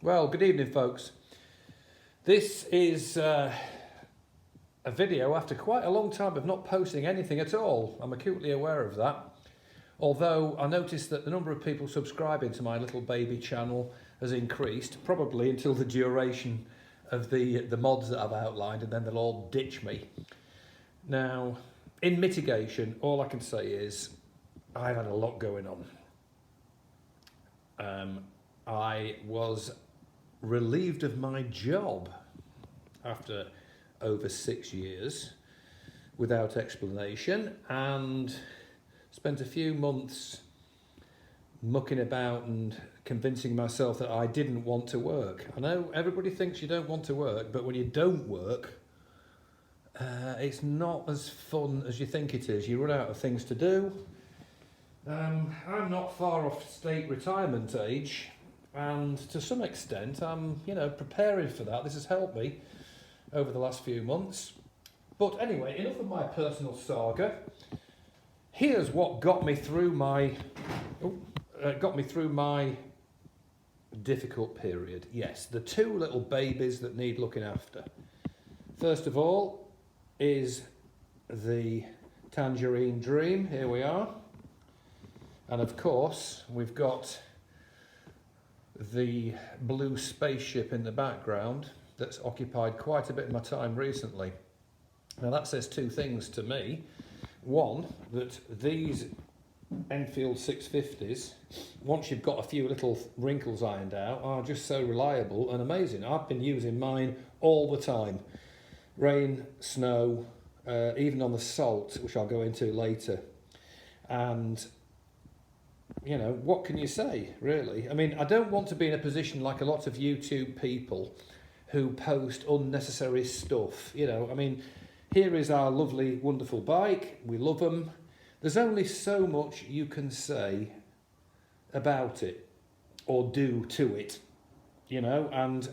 Well, good evening, folks. This is a video after quite a long time of not posting anything at all. I'm acutely aware of that. Although I noticed that the number of people subscribing to my little baby channel has increased, probably until the duration of the mods that I've outlined, and then they'll all ditch me. Now, in mitigation, all I can say is I've had a lot going on. I was relieved of my job after over 6 years without explanation, and spent a few months mucking about and convincing myself that I didn't want to work. I know everybody thinks you don't want to work, but when you don't work, it's not as fun as you think it is. You run out of things to do. I'm not far off state retirement age, and to some extent I'm, preparing for that. This has helped me over the last few months. But anyway, enough of my personal saga. Here's what got me through my difficult period. Yes, the two little babies that need looking after. First of all is the Tangerine Dream. Here we are. And of course, we've got the blue spaceship in the background that's occupied quite a bit of my time recently. Now that says two things to me. One, that these Enfield 650s, once you've got a few little wrinkles ironed out, are just so reliable and amazing. I've been using mine all the time. Rain, snow, even on the salt, which I'll go into later. And what can you say, really? I mean, I don't want to be in a position like a lot of YouTube people who post unnecessary stuff. Here is our lovely, wonderful bike. We love them. There's only so much you can say about it or do to it, and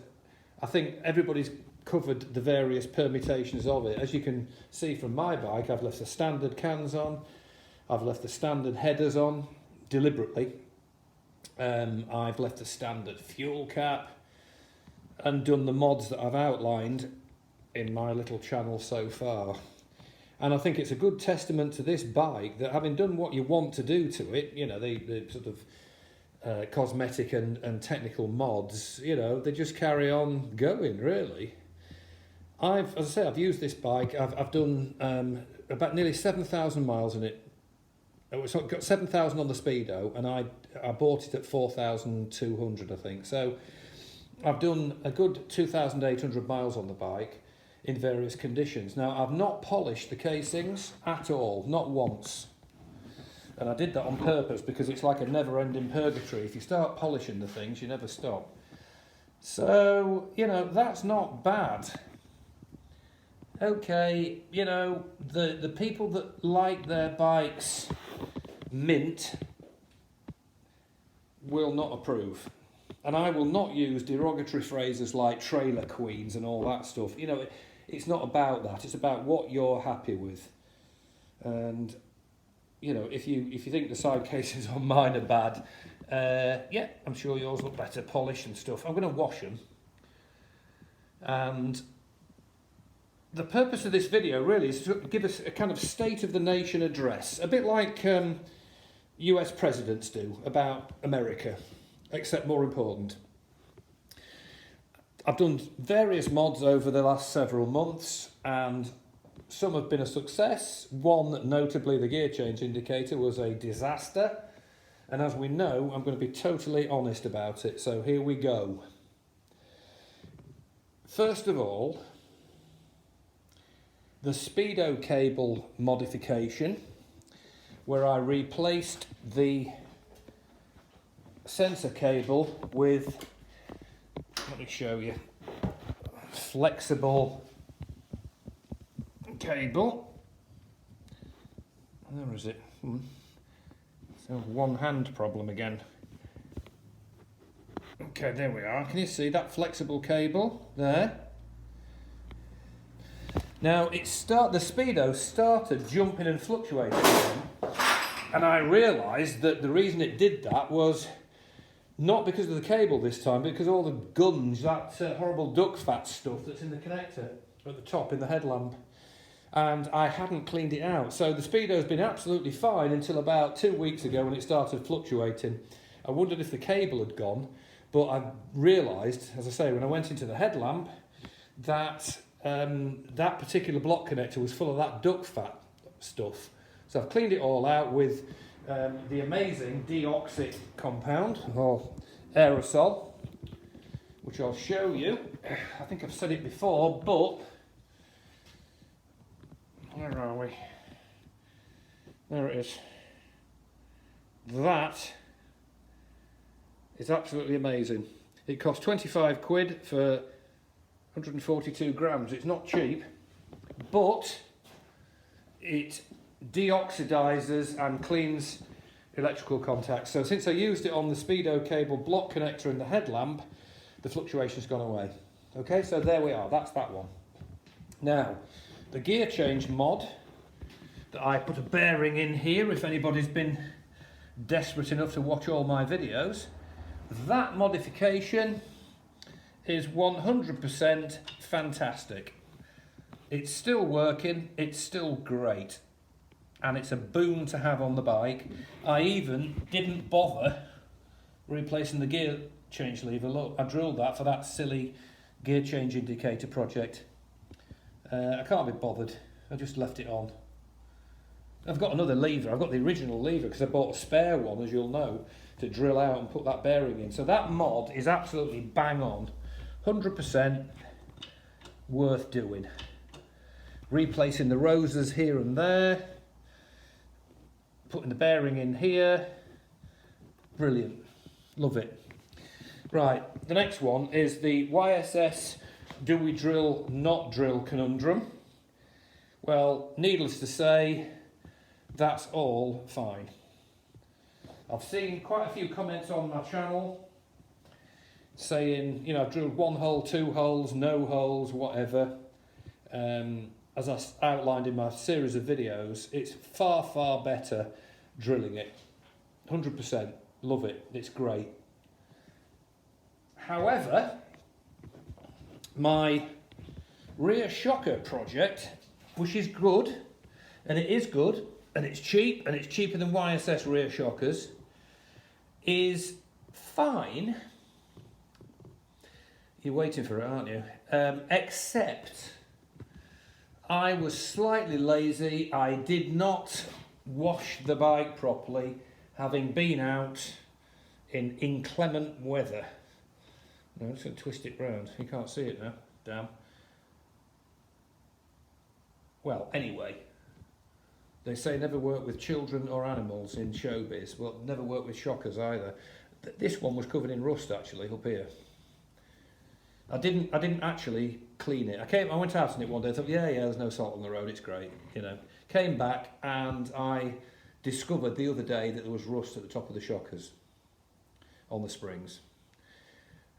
I think everybody's covered the various permutations of it. As you can see from my bike, I've left the standard cans on. I've left the standard headers on. Deliberately. I've left a standard fuel cap and done the mods that I've outlined in my little channel so far. And I think it's a good testament to this bike that, having done what you want to do to it, the sort of cosmetic and technical mods, they just carry on going, really. As I say, I've used this bike. I've done about nearly 7,000 miles in it. It's got 7,000 on the Speedo, and I bought it at 4,200, I think. So I've done a good 2,800 miles on the bike in various conditions. Now, I've not polished the casings at all, not once. And I did that on purpose because it's like a never-ending purgatory. If you start polishing the things, you never stop. So, that's not bad. Okay, the people that like their bikes mint will not approve. And I will not use derogatory phrases like trailer queens and all that stuff. It's not about that. It's about what you're happy with. And, if you think the side cases on mine are bad, yeah, I'm sure yours look better polished and stuff. I'm going to wash them. And the purpose of this video really is to give us a kind of State of the Nation address, a bit like US presidents do about America, except more important. I've done various mods over the last several months, and some have been a success. One, notably the gear change indicator, was a disaster, and as we know, I'm going to be totally honest about it, so here we go. First of all, the Speedo Cable modification, where I replaced the sensor cable with, let me show you, flexible cable. Where is it? It's a one-hand problem again. Okay, there we are. Can you see that flexible cable there? Now, the Speedo started jumping and fluctuating again, and I realised that the reason it did that was Not because of the cable this time, but because all the guns, that horrible duck fat stuff that's in the connector at the top in the headlamp. And I hadn't cleaned it out. So the Speedo's been absolutely fine until about 2 weeks ago when it started fluctuating. I wondered if the cable had gone, but I realised, as I say, when I went into the headlamp, that that particular block connector was full of that duck fat stuff. So I've cleaned it all out with the amazing deoxit compound, or aerosol, which I'll show you. I think I've said it before, but where are we? There it is. That is absolutely amazing. It costs 25 quid for 142 grams. It's not cheap, but it deoxidizes and cleans electrical contacts. So since I used it on the Speedo Cable block connector in the headlamp, the fluctuation's gone away. Okay, so there we are. That's that one. Now, the gear change mod that I put a bearing in here, if anybody's been desperate enough to watch all my videos, that modification is 100% fantastic. It's still working, it's still great, and it's a boon to have on the bike. I even didn't bother replacing the gear change lever. Look, I drilled that for that silly gear change indicator project. I can't be bothered, I just left it on. I've got another lever, I've got the original lever because I bought a spare one, as you'll know, to drill out and put that bearing in. So that mod is absolutely bang on, 100% worth doing. Replacing the roses here and there, putting the bearing in here, brilliant, love it. Right, the next one is the YSS do we drill, not drill conundrum. Well, needless to say, that's all fine. I've seen quite a few comments on my channel saying, you know, I've drilled 1 hole, 2 holes, no holes, whatever. As I outlined in my series of videos, it's far, far better drilling it. 100%, love it, it's great. However, my rear shocker project, which is good, and it is good, and it's cheap, and it's cheaper than YSS rear shockers, is fine. You're waiting for it, aren't you? Except I was slightly lazy. I did not wash the bike properly, having been out in inclement weather. I'm just going to twist it round. You can't see it now. Damn. Well, anyway, they say never work with children or animals in showbiz. Well, never work with shockers either. This one was covered in rust actually up here. I didn't actually clean it. I went out on it one day. I thought, yeah, there's no salt on the road. It's great, you know. Came back and I discovered the other day that there was rust at the top of the shockers on the springs.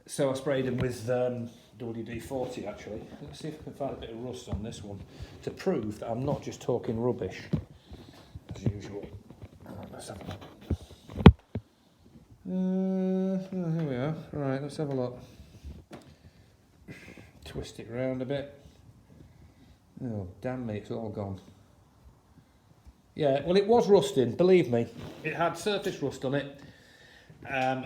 So I sprayed them with WD-40 actually. Let's see if I can find a bit of rust on this one to prove that I'm not just talking rubbish as usual. Let's have a look. Here we are. Right, let's have a look. Twist it around a bit. Oh, damn me, it's all gone. Yeah, well, it was rusting, believe me. It had surface rust on it.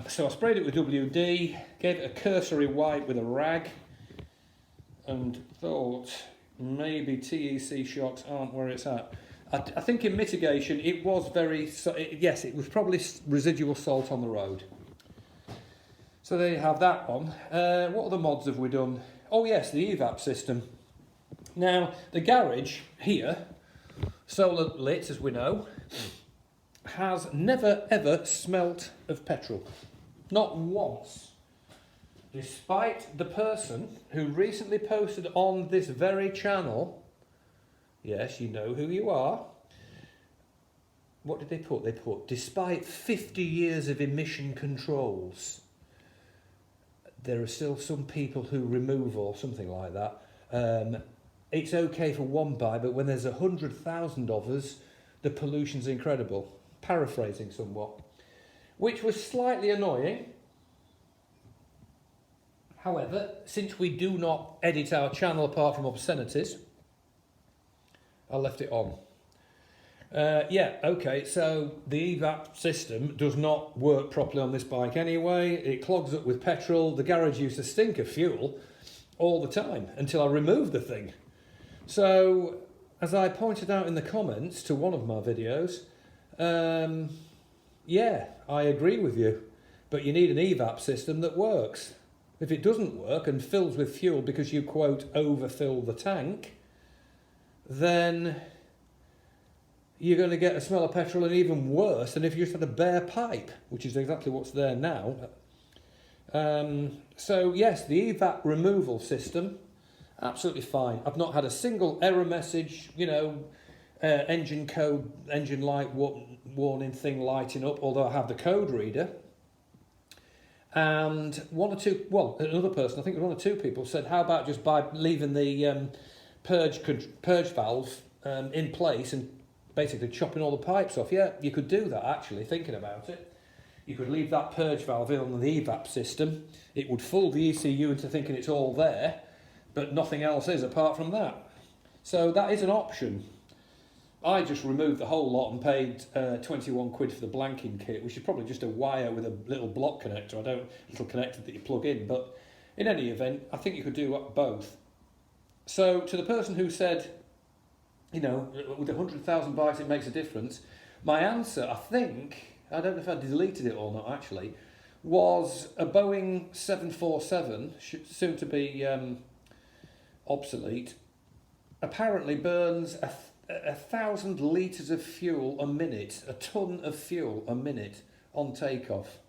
So I sprayed it with WD, gave it a cursory wipe with a rag, and thought maybe TEC shocks aren't where it's at. I think in mitigation it was yes, it was probably residual salt on the road. So there you have that one. What other mods have we done? Oh yes, the EVAP system. Now the garage here, solar lit as we know, has never ever smelt of petrol. Not once. Despite the person who recently posted on this very channel, yes, you know who you are. What did they put? They put, despite 50 years of emission controls, there are still some people who remove or something like that. It's okay for one buy, but when there's 100,000 of us, the pollution's incredible. Paraphrasing somewhat, which was slightly annoying However, since we do not edit our channel apart from obscenities, I left it on. Yeah, okay, so the EVAP system does not work properly on this bike anyway. It clogs up with petrol. The garage used to stink of fuel all the time until I removed the thing. So, as I pointed out in the comments to one of my videos, yeah, I agree with you, but you need an EVAP system that works. If it doesn't work and fills with fuel because you, quote, overfill the tank, then you're going to get a smell of petrol, and even worse than if you just had a bare pipe, which is exactly what's there now. So yes, the EVAP removal system, absolutely fine. I've not had a single error message, you know, engine code, engine light warning thing lighting up, although I have the code reader. And one or two, well, another person, I think one or two people said, how about just by leaving the purge valve in place and basically chopping all the pipes off? Yeah, you could do that actually, thinking about it. You could leave that purge valve in on the EVAP system. It would fool the ECU into thinking it's all there, but nothing else is apart from that. So that is an option. I just removed the whole lot and paid 21 quid for the blanking kit, which is probably just a wire with a little block connector, little connector that you plug in. But in any event, I think you could do both. So to the person who said, you know, with 100,000 bikes it makes a difference, my answer, I think, I don't know if I deleted it or not actually, was a Boeing 747, soon to be obsolete, apparently burns 1,000 litres of fuel a minute, a tonne of fuel a minute on takeoff.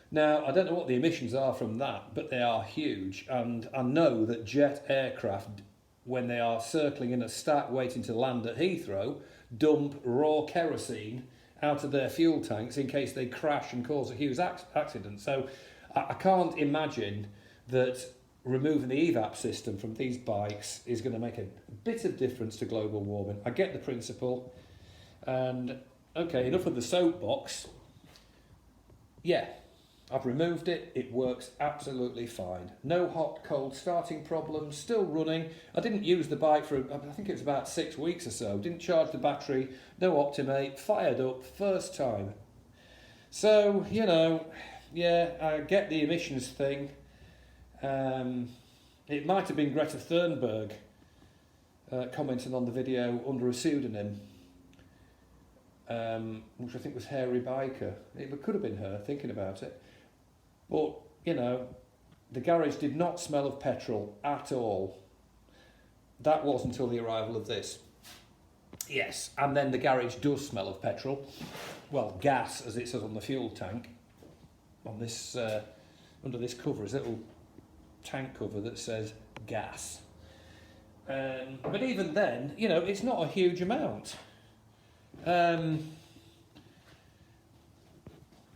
Now, I don't know what the emissions are from that, but they are huge, and I know that jet aircraft, when they are circling in a stack waiting to land at Heathrow, dump raw kerosene out of their fuel tanks in case they crash and cause a huge accident. So I can't imagine that removing the EVAP system from these bikes is going to make a bit of difference to global warming. I get the principle, and okay, enough of the soapbox. Yeah, I've removed it, it works absolutely fine. No hot, cold starting problems, still running. I didn't use the bike for, I think it was about 6 weeks or so, didn't charge the battery, no Optimate, fired up, first time. So, you know, yeah, I get the emissions thing. It might have been Greta Thunberg commenting on the video under a pseudonym, which I think was Hairy Biker. It could have been her, thinking about it. But, you know, the garage did not smell of petrol at all. That was until the arrival of this. Yes, and then the garage does smell of petrol. Well, gas, as it says on the fuel tank. On this, under this cover is a little tank cover that says gas. But even then, you know, it's not a huge amount.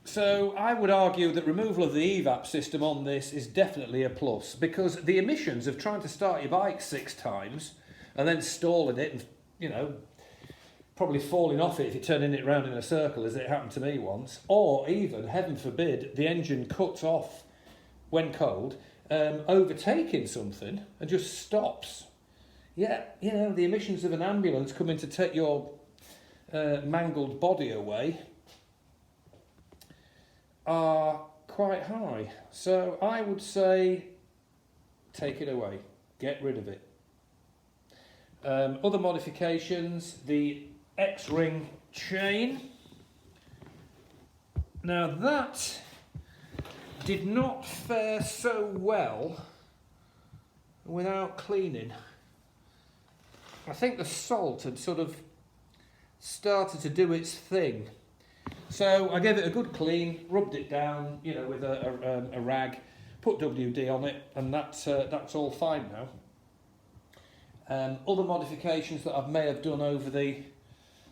So I would argue that removal of the EVAP system on this is definitely a plus, because the emissions of trying to start your bike 6 times and then stalling it and, you know, probably falling off it if you're turning it around in a circle, as it happened to me once, or even, heaven forbid, the engine cuts off when cold, overtaking something and just stops. Yeah, you know, the emissions of an ambulance coming to take your mangled body away are quite high. So I would say take it away, get rid of it. Other modifications, the XRing Chain. Now that did not fare so well without cleaning. I think the salt had sort of started to do its thing. So I gave it a good clean, rubbed it down, you know, with a rag, put WD on it, and that's all fine now. Other modifications that I may have done over the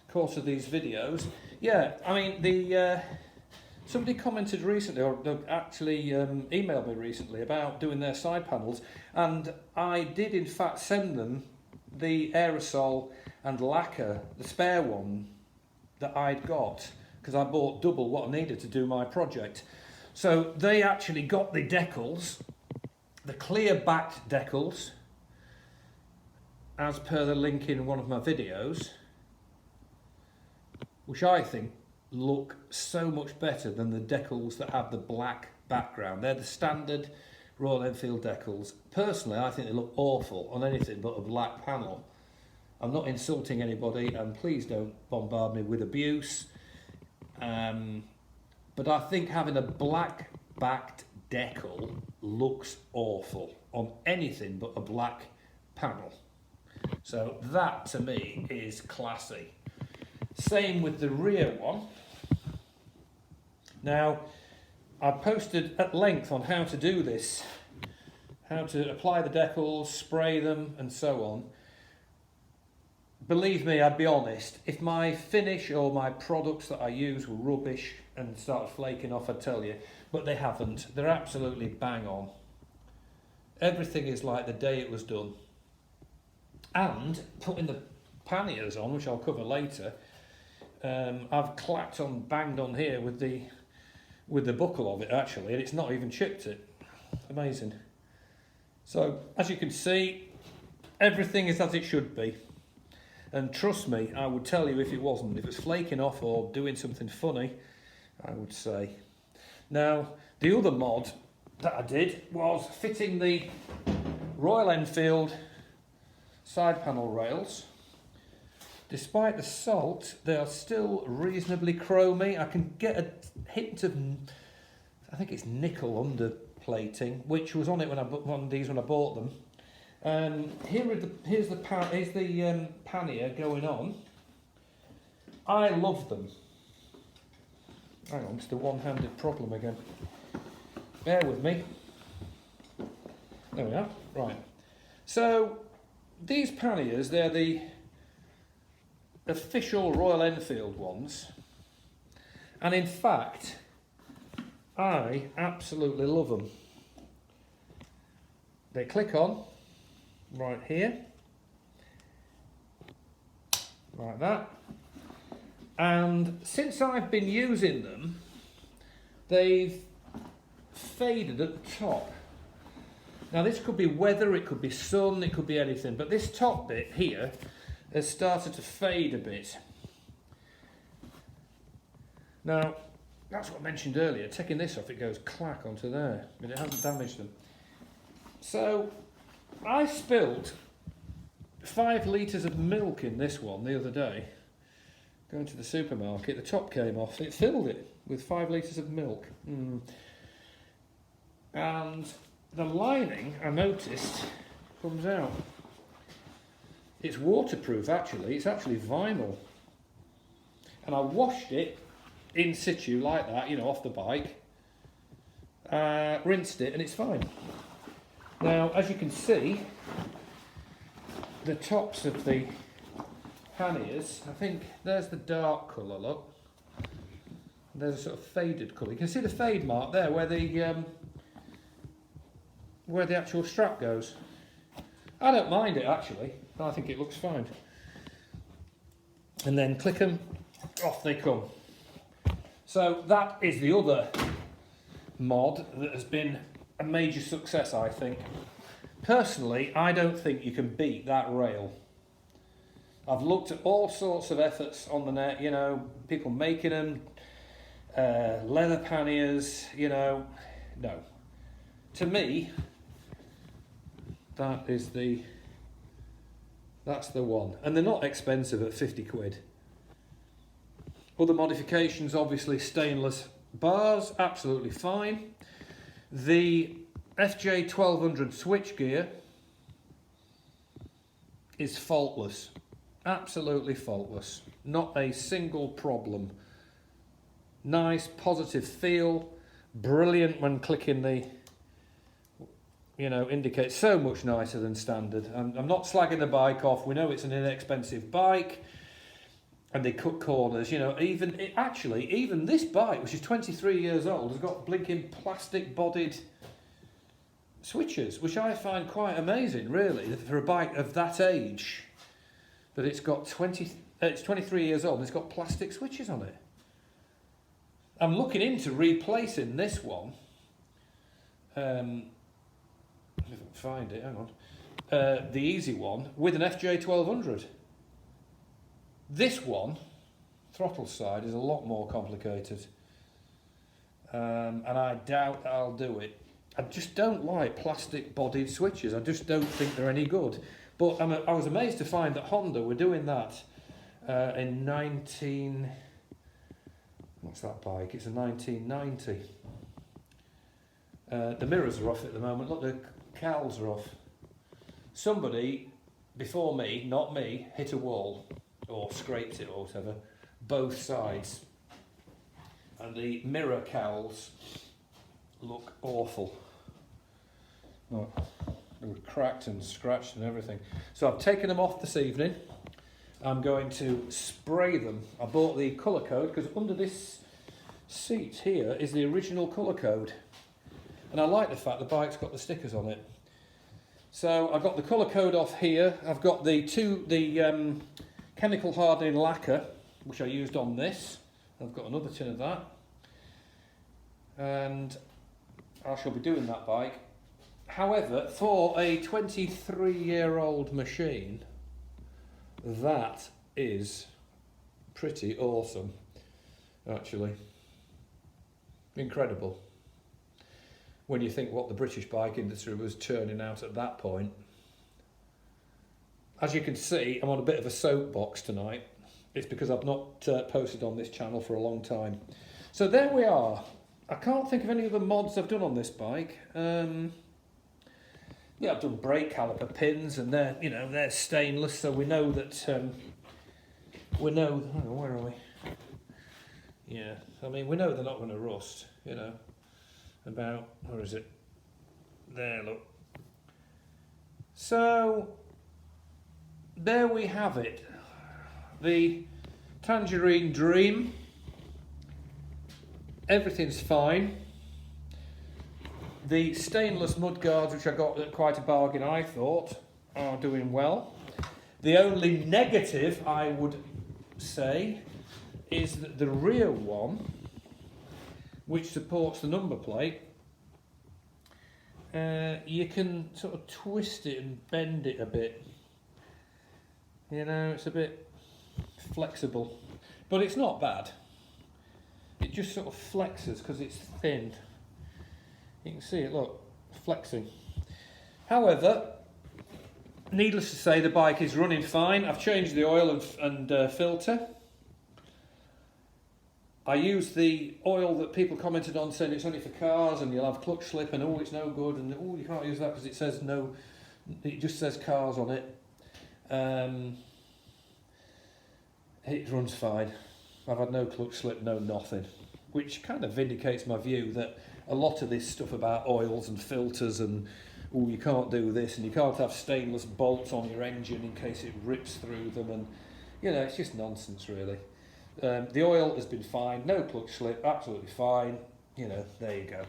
course of these videos. Yeah, I mean, somebody commented recently, or actually emailed me recently about doing their side panels, and I did in fact send them the aerosol and lacquer, the spare one that I'd got, because I bought double what I needed to do my project. So they actually got the decals the clear backed decals, as per the link in one of my videos, which I think look so much better than the decals that have the black background. They're the standard Royal Enfield decals. Personally, I think they look awful on anything but a black panel. I'm not insulting anybody, and please don't bombard me with abuse. But I think having a black backed decal looks awful on anything but a black panel. So that to me is classy. Same with the rear one. Now, I posted at length on how to do this, how to apply the decals, spray them and so on. Believe me, I'd be honest, if my finish or my products that I use were rubbish and started flaking off, I'd tell you, but they haven't. They're absolutely bang on. Everything is like the day it was done. And putting the panniers on, which I'll cover later, I've clapped on, banged on here with the buckle of it actually, and it's not even chipped it. Amazing. So as you can see, everything is as it should be. And trust me, I would tell you if it wasn't. If it's flaking off or doing something funny, I would say. Now, the other mod that I did was fitting the Royal Enfield side panel rails. Despite the salt, they are still reasonably chromy. I can get a hint of, I think it's nickel underplating, which was on it when I bought one of these when I bought them. Here's the pannier going on. I love them. Hang on, it's the one-handed problem again. Bear with me. There we are. Right. So these panniers, they're the official Royal Enfield ones, and in fact, I absolutely love them. They click on right here, like that, and since I've been using them, they've faded at the top. Now this could be weather, it could be sun, it could be anything, but this top bit here has started to fade a bit. Now, that's what I mentioned earlier, taking this off it goes clack onto there, but it hasn't damaged them. So, I spilled 5 litres of milk in this one the other day, going to the supermarket. The top came off, it filled it with 5 litres of milk. And the lining, I noticed, comes out. It's waterproof actually, it's actually vinyl. And I washed it in situ like that, you know, off the bike. Rinsed it and it's fine. Now, as you can see, the tops of the panniers, I think there's the dark colour, look. There's a sort of faded colour. You can see the fade mark there where the actual strap goes. I don't mind it actually, I think it looks fine. And then click them, off they come. So that is the other mod that has been a major success, I think. Personally, I don't think you can beat that rail. I've looked at all sorts of efforts on the net, you know, people making them, leather panniers, you know, no. To me, that's the one. And they're not expensive at 50 quid. Other modifications, obviously stainless bars, absolutely fine. The FJ 1200 switchgear is faultless, absolutely faultless, not a single problem. Nice, positive feel, brilliant when clicking the, you know, indicates so much nicer than standard. I'm not slagging the bike off, we know it's an inexpensive bike, and they cut corners, you know, even this bike, which is 23 years old, has got blinking plastic bodied switches, which I find quite amazing, really, for a bike of that age, that it's got it's 23 years old and it's got plastic switches on it. I'm looking into replacing this one if I can find it, hang on. The easy one with an FJ 1200. This one, throttle side, is a lot more complicated. And I doubt I'll do it. I just don't like plastic bodied switches. I just don't think they're any good. But I was amazed to find that Honda were doing that in what's that bike? It's a 1990. The mirrors are off at the moment. Look, the cowls are off. Somebody before me, not me, hit a wall or scraped it or whatever, both sides. And the mirror cowls look awful. Look, they were cracked and scratched and everything. So I've taken them off this evening. I'm going to spray them. I bought the colour code because under this seat here is the original colour code. And I like the fact the bike's got the stickers on it. So I've got the colour code off here. I've got the chemical hardening lacquer, which I used on this. I've got another tin of that. And I shall be doing that bike. However, for a 23-year-old machine, that is pretty awesome, actually. Incredible. When you think what the British bike industry was churning out at that point. As you can see, I'm on a bit of a soapbox tonight. It's because I've not posted on this channel for a long time. So there we are. I can't think of any other mods I've done on this bike. Yeah, I've done brake caliper pins, and they're stainless, so we know that. Hang on, where are we? Yeah, I mean, we know they're not going to rust. About, where is it? There, look. So there we have it. The Tangerine Dream. Everything's fine. The stainless mudguards, which I got at quite a bargain, I thought, are doing well. The only negative, I would say, is that the rear one, which supports the number plate, you can sort of twist it and bend it a bit. It's a bit flexible, but it's not bad. It just sort of flexes because it's thin. You can see it, look, flexing. However, needless to say, the bike is running fine. I've changed the oil and filter. I used the oil that people commented on saying it's only for cars and you'll have clutch slip and it's no good and you can't use that because it says no, it just says cars on it. It runs fine. I've had no clutch slip, no nothing, which kind of vindicates my view that a lot of this stuff about oils and filters and you can't do this and you can't have stainless bolts on your engine in case it rips through them, and it's just nonsense really. The oil has been fine, no clutch slip, absolutely fine. There you go.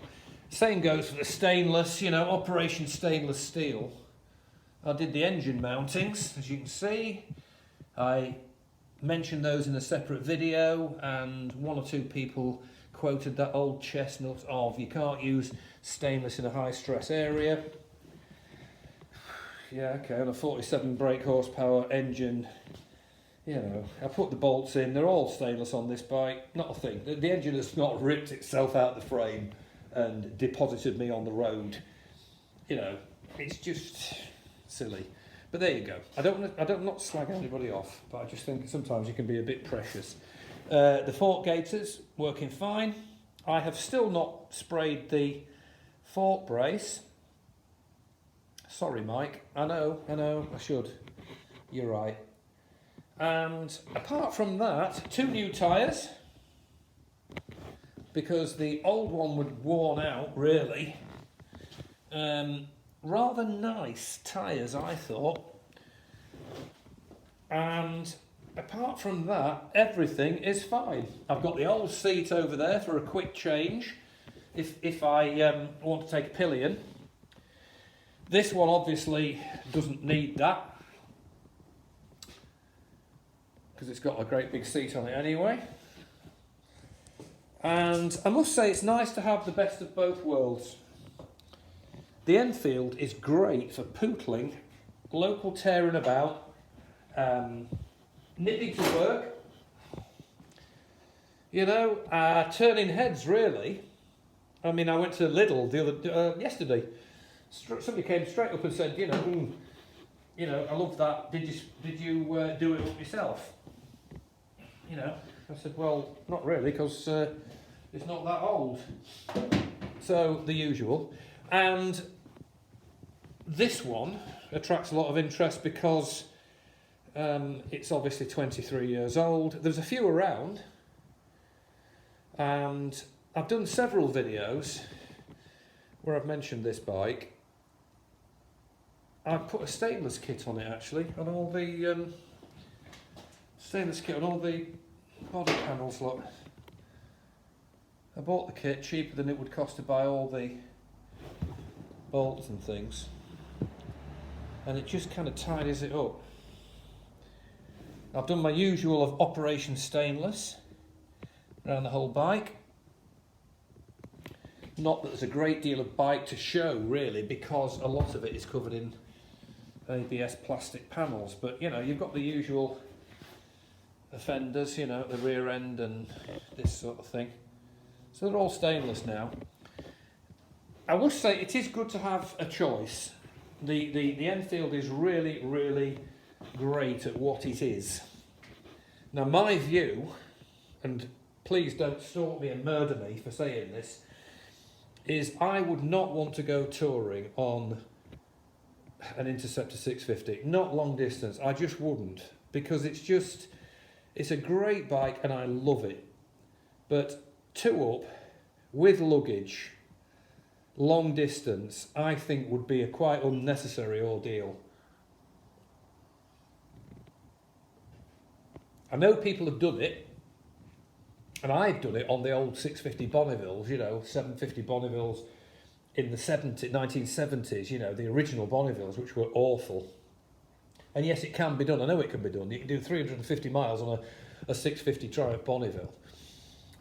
Same goes for the stainless, Operation Stainless Steel. I did the engine mountings, as you can see. I mentioned those in a separate video, and one or two people quoted that old chestnut of you can't use stainless in a high stress area. Yeah, okay, on a 47 brake horsepower engine, I put the bolts in, they're all stainless on this bike, not a thing. The engine has not ripped itself out of the frame and deposited me on the road. It's just silly. But there you go. I don't not slag anybody off, but I just think sometimes you can be a bit precious. The fork gaiters working fine. I have still not sprayed the fork brace. Sorry, Mike. I know, I should. You're right. And apart from that, 2 new tyres, because the old one was worn out, really. Rather nice tyres, I thought. And apart from that, everything is fine. I've got the old seat over there for a quick change if I want to take a pillion. This one obviously doesn't need that because it's got a great big seat on it anyway. And I must say it's nice to have the best of both worlds. The Enfield is great for pootling, local tearing about, nipping to work, you know, turning heads really. I mean, I went to Lidl yesterday. Somebody came straight up and said, you know, I love that. Did you do it up yourself? You know, I said, well, not really, because it's not that old. So the usual. And this one attracts a lot of interest because it's obviously 23 years old. There's a few around, and I've done several videos where I've mentioned this bike. I've put a stainless kit on it actually, on all the stainless kit on all the body panels. Look, I bought the kit cheaper than it would cost to buy all the bolts and things, and it just kind of tidies it up. I've done my usual of Operation Stainless around the whole bike. Not that there's a great deal of bike to show really, because a lot of it is covered in ABS plastic panels, but you know, you've got the usual offenders, you know, at the rear end and this sort of thing. So they're all stainless now. I will say it is good to have a choice. The Enfield is really, really great at what it is. Now my view, and please don't stalk me and murder me for saying this, is I would not want to go touring on an Interceptor 650, not long distance. I just wouldn't, because it's a great bike and I love it, but two up with luggage long distance I think would be a quite unnecessary ordeal. I know people have done it, and I've done it on the old 650 Bonnevilles, you know, 750 Bonnevilles in the 1970s, you know, the original Bonnevilles, which were awful. And yes, it can be done. I know it can be done. You can do 350 miles on a 650 Triumph Bonneville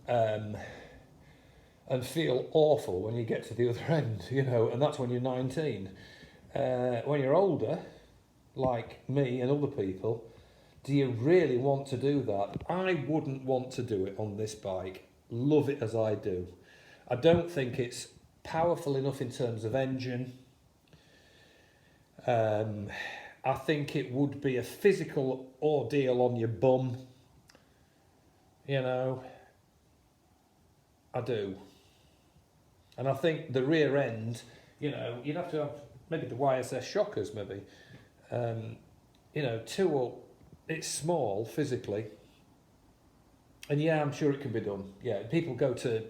and feel awful when you get to the other end, you know, and that's when you're 19. When you're older, like me and other people, do you really want to do that? I wouldn't want to do it on this bike. Love it as I do. I don't think it's powerful enough in terms of engine. I think it would be a physical ordeal on your bum. You know, I do. And I think the rear end, you know, you'd have to have maybe the YSS shockers, maybe. You know, two up. It's small physically, and yeah, I'm sure it can be done. Yeah, people go to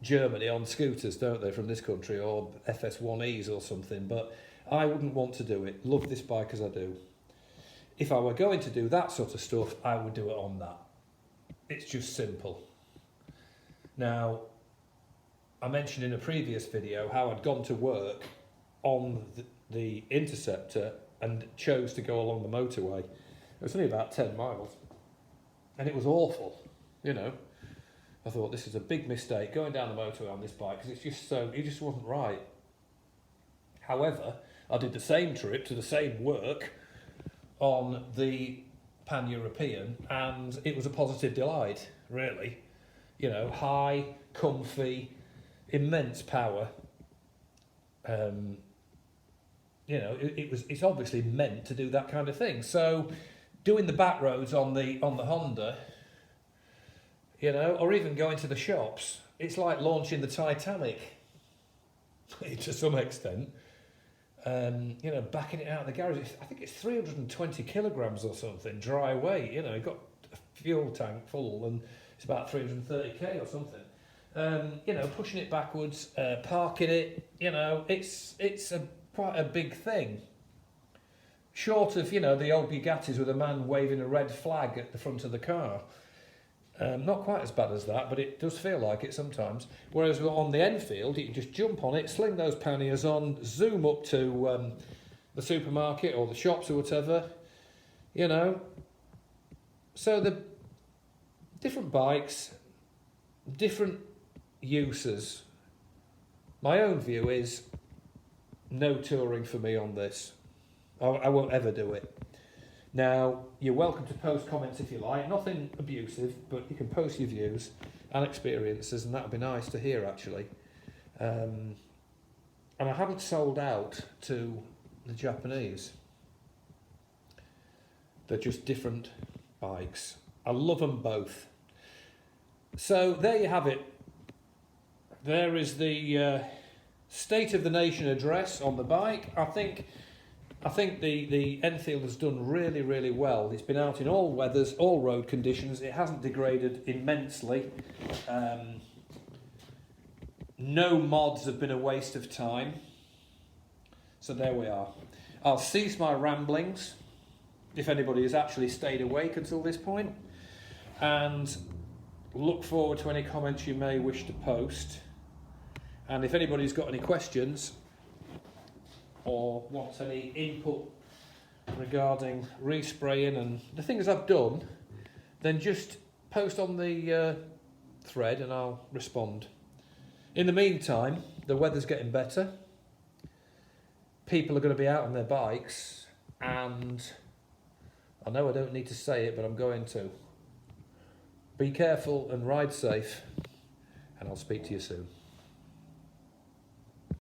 Germany on scooters, don't they, from this country, or FS1Es or something, but I wouldn't want to do it. Love this bike as I do. If I were going to do that sort of stuff, I would do it on that. It's just simple. Now, I mentioned in a previous video how I'd gone to work on the Interceptor and chose to go along the motorway. It was only about 10 miles, and it was awful, you know. I thought, this is a big mistake, going down the motorway on this bike, because it's just so, it just wasn't right. However, I did the same trip to the same work on the Pan-European, and it was a positive delight, really. You know, high, comfy, immense power. You know, it's obviously meant to do that kind of thing. So, doing the back roads on the Honda, you know, or even going to the shops, it's like launching the Titanic to some extent. You know, backing it out of the garage, I think it's 320 kilograms or something, dry weight. You know, you've got a fuel tank full and it's about 330k or something. You know, pushing it backwards, parking it, you know, it's quite a big thing. Short of, you know, the old Bugattis with a man waving a red flag at the front of the car. Not quite as bad as that, but it does feel like it sometimes. Whereas on the Enfield, you can just jump on it, sling those panniers on, zoom up to the supermarket or the shops or whatever, you know. So the different bikes, different uses. My own view is no touring for me on this. I won't ever do it. Now, you're welcome to post comments if you like, nothing abusive, but you can post your views and experiences, and that would be nice to hear, actually. And I haven't sold out to the Japanese. They're just different bikes. I love them both. So there you have it. There is the State of the Nation address on the bike. I think the Enfield has done really, really well. It's been out in all weathers, all road conditions. It hasn't degraded immensely. No mods have been a waste of time. So there we are. I'll cease my ramblings, if anybody has actually stayed awake until this point, and look forward to any comments you may wish to post. And if anybody's got any questions or wants any input regarding respraying and the things I've done, then just post on the thread and I'll respond. In the meantime, the weather's getting better. People are going to be out on their bikes, and I know I don't need to say it, but I'm going to. Be careful and ride safe, and I'll speak to you soon.